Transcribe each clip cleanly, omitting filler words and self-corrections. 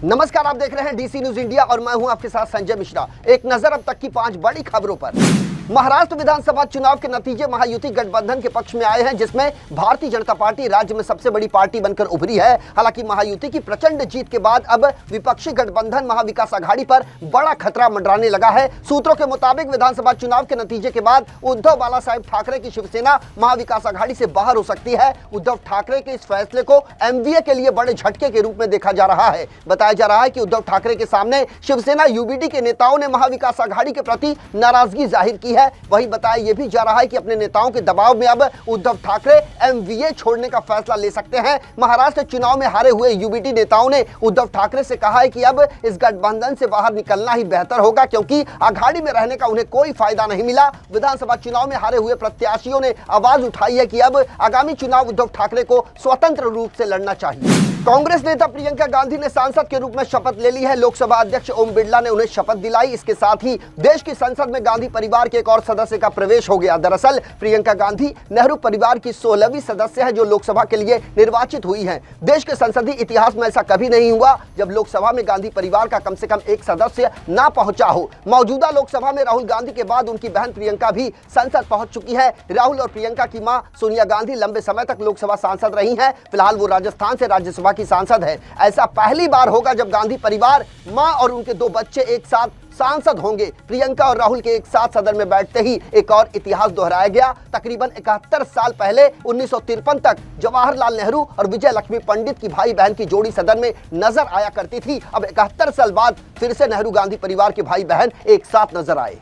नमस्कार, आप देख रहे हैं डीसी न्यूज इंडिया और मैं हूं आपके साथ संजय मिश्रा। एक नजर अब तक की 5 बड़ी खबरों पर। महाराष्ट्र विधानसभा चुनाव के नतीजे महायुति गठबंधन के पक्ष में आए हैं, जिसमें भारतीय जनता पार्टी राज्य में सबसे बड़ी पार्टी बनकर उभरी है। हालांकि महायुति की प्रचंड जीत के बाद अब विपक्षी गठबंधन महाविकास आघाड़ी पर बड़ा खतरा मंडराने लगा है। सूत्रों के मुताबिक विधानसभा चुनाव के नतीजे के बाद उद्धव बालासाहेब ठाकरे की शिवसेना महाविकास आघाड़ी से बाहर हो सकती है। उद्धव ठाकरे के इस फैसले को एमवीए के लिए बड़े झटके के रूप में देखा जा रहा है। बताया जा रहा है कि उद्धव ठाकरे के सामने शिवसेना यूबीडी के नेताओं ने महाविकास आघाड़ी के प्रति नाराजगी जाहिर की है। वहीं बताया यह भी जा रहा है कि अपने नेताओं के दबाव में अब उद्धव ठाकरे एमवीए छोड़ने का फैसला ले सकते हैं। महाराष्ट्र चुनाव में हारे हुए यूबीडी नेताओं ने उद्धव ठाकरे से कहा है कि अब इस गठबंधन से बाहर निकलना ही बेहतर होगा, क्योंकि आघाड़ी में रहने का उन्हें कोई फायदा नहीं मिला। विधानसभा चुनाव में हारे हुए प्रत्याशियों ने आवाज उठाई है कि अब आगामी चुनाव उद्धव ठाकरे को स्वतंत्र रूप से लड़ना चाहिए। कांग्रेस नेता प्रियंका गांधी ने सांसद के रूप में शपथ ले ली है। लोकसभा अध्यक्ष ओम बिरला ने उन्हें शपथ दिलाई। इसके साथ ही देश की संसद में गांधी परिवार के एक और सदस्य का प्रवेश हो गया। दरअसल प्रियंका गांधी नेहरू परिवार की 16वीं सदस्य है जो लोकसभा के लिए निर्वाचित हुई हैं। देश के संसदीय इतिहास में ऐसा कभी नहीं हुआ जब लोकसभा में गांधी परिवार का कम से कम एक सदस्य ना पहुंचा हो। मौजूदा लोकसभा में राहुल गांधी के बाद उनकी बहन प्रियंका भी संसद पहुंच चुकी है। राहुल और प्रियंका की मां सोनिया गांधी लंबे समय तक लोकसभा सांसद रही हैं। फिलहाल वो राजस्थान से राज्यसभा की सांसद है। ऐसा पहली बार होगा जब गांधी परिवार, मां और उनके 2 बच्चे एक साथ सांसद होंगे। प्रियंका और राहुल के एक साथ सदन में बैठते ही एक और इतिहास दोहराया गया। तकरीबन 71 साल पहले 1953 तक जवाहरलाल नेहरू और विजय लक्ष्मी पंडित की भाई बहन की जोड़ी सदन में नजर आया करती थी। अब 71 साल बाद फिर से नेहरू गांधी परिवार के भाई बहन एक साथ नजर आए।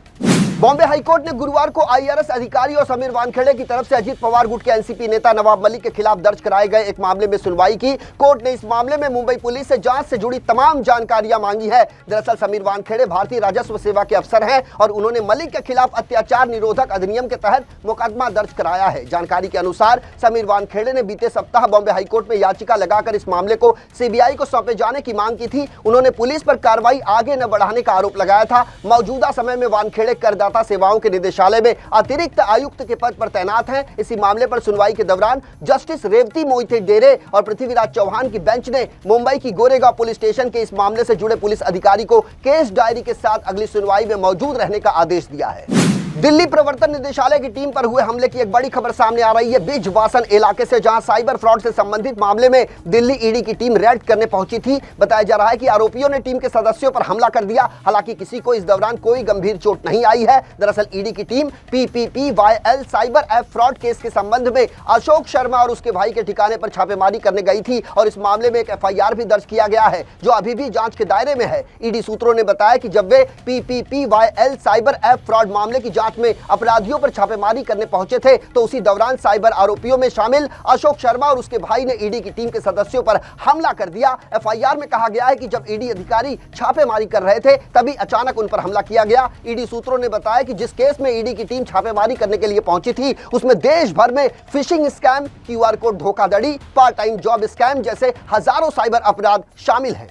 बॉम्बे हाईकोर्ट ने गुरुवार को आईआरएस अधिकारी और समीर वानखेड़े की तरफ से अजीत पवार गुट के एनसीपी नेता नवाब मलिक के खिलाफ दर्ज कराए गए एक मामले में सुनवाई की। कोर्ट ने इस मामले में मुंबई पुलिस से जांच से जुड़ी तमाम जानकारियां मांगी है। दरअसल समीर वानखेड़े भारतीय राजस्व सेवा के अफसर हैं और उन्होंने मलिक के खिलाफ अत्याचार निरोधक अधिनियम के तहत मुकदमा दर्ज कराया है। जानकारी के अनुसार समीर वानखेड़े ने बीते सप्ताह बॉम्बे हाईकोर्ट में याचिका लगाकर इस मामले को सीबीआई को सौंपे जाने की मांग की थी। उन्होंने पुलिस पर कार्रवाई आगे न बढ़ाने का आरोप लगाया था। मौजूदा समय में वानखेड़े करदाता सेवाओं के निदेशालय में अतिरिक्त आयुक्त के पद पर तैनात हैं। इसी मामले पर सुनवाई के दौरान जस्टिस रेवती मोहिते डेरे और पृथ्वीराज चौहान की बेंच ने मुंबई की गोरेगांव पुलिस स्टेशन के इस मामले से जुड़े पुलिस अधिकारी को केस डायरी के साथ अगली सुनवाई में मौजूद रहने का आदेश दिया है। दिल्ली प्रवर्तन निदेशालय की टीम पर हुए हमले की एक बड़ी खबर सामने आ रही है। बिजवासन इलाके से जहां साइबर फ्रॉड से संबंधित मामले में दिल्ली ईडी की टीम रेड करने पहुंची थी। बताया जा रहा है कि आरोपियों ने टीम के सदस्यों पर हमला कर दिया। हालांकि किसी को इस दौरान कोई गंभीर चोट नहीं आई है। दरअसल ईडी की team PPPYL cyber app fraud case के संबंध में अशोक शर्मा और उसके भाई के ठिकाने पर छापेमारी करने गई थी और इस मामले में एक FIR भी दर्ज किया गया है जो अभी भी जांच के दायरे में है। ईडी सूत्रों ने बताया कि जब वे PPPYL साइबर ऐप फ्रॉड मामले की जांच में अपराधियों पर छापेमारी करने पहुंचे थे तो उसी दौरान साइबर आरोपियों में शामिल अशोक शर्मा और उसके भाई ने ईडी की टीम के सदस्यों पर हमला कर दिया। FIR में कहा गया है कि जब ईडी अधिकारी छापेमारी कर रहे थे तभी अचानक उन पर हमला किया गया। ईडी सूत्रों ने बताया कि जिस केस में ईडी की टीम छापेमारी करने के लिए पहुंची थी उसमें देश भर में फिशिंग स्कैम, QR कोड धोखाधड़ी, पार्ट टाइम जॉब स्कैम जैसे हजारों साइबर अपराध शामिल हैं।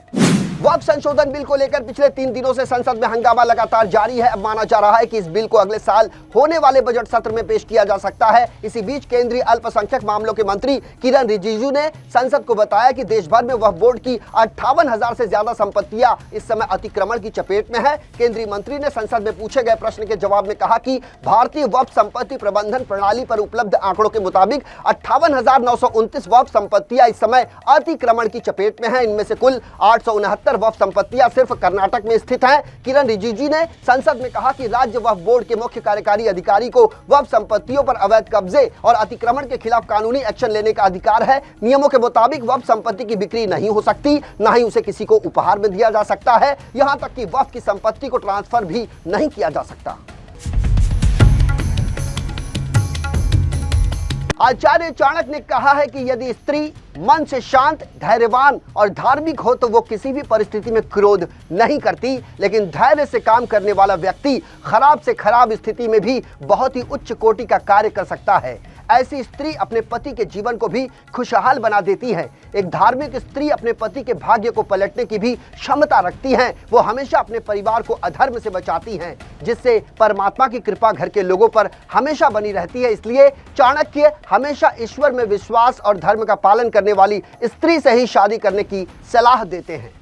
वक्फ संशोधन बिल को लेकर पिछले 3 दिनों से संसद में हंगामा लगातार जारी है। अब माना जा रहा है कि इस बिल को अगले साल होने वाले बजट सत्र में पेश किया जा सकता है। इसी बीच केंद्रीय अल्पसंख्यक मामलों के मंत्री किरण रिजिजू ने संसद को बताया कि देश भर में वक्फ बोर्ड की 58,000 से ज्यादा संपत्तियां इस समय अतिक्रमण की चपेट में है। केंद्रीय मंत्री ने संसद में पूछे गए प्रश्न के जवाब में कहा कि भारतीय वक्फ संपत्ति प्रबंधन प्रणाली पर उपलब्ध आंकड़ों के मुताबिक 58,929 वक्फ संपत्तियां इस समय अतिक्रमण की चपेट में है। इनमें से कुल 869 वक्फ संपत्तियां सिर्फ कर्नाटक में स्थित हैं। किरण रिजिजू ने संसद में कहा कि राज्य वक्फ बोर्ड के मुख्य कार्यकारी अधिकारी को वक्फ संपत्तियों पर अवैध कब्जे और अतिक्रमण के खिलाफ कानूनी एक्शन लेने का अधिकार है। नियमों के मुताबिक वक्फ संपत्ति की बिक्री नहीं हो सकती, न ही उसे किसी को उपहार में दिया जा सकता है। यहां तक कि वक्फ की संपत्ति को ट्रांसफर भी नहीं किया जा सकता। आचार्य चाणक्य ने कहा है कि यदि स्त्री मन से शांत, धैर्यवान और धार्मिक हो तो वो किसी भी परिस्थिति में क्रोध नहीं करती, लेकिन धैर्य से काम करने वाला व्यक्ति खराब से खराब स्थिति में भी बहुत ही उच्च कोटि का कार्य कर सकता है। ऐसी स्त्री अपने पति के जीवन को भी खुशहाल बना देती है। एक धार्मिक स्त्री अपने पति के भाग्य को पलटने की भी क्षमता रखती हैं। वो हमेशा अपने परिवार को अधर्म से बचाती हैं, जिससे परमात्मा की कृपा घर के लोगों पर हमेशा बनी रहती है। इसलिए चाणक्य हमेशा ईश्वर में विश्वास और धर्म का पालन करने वाली स्त्री से ही शादी करने की सलाह देते हैं।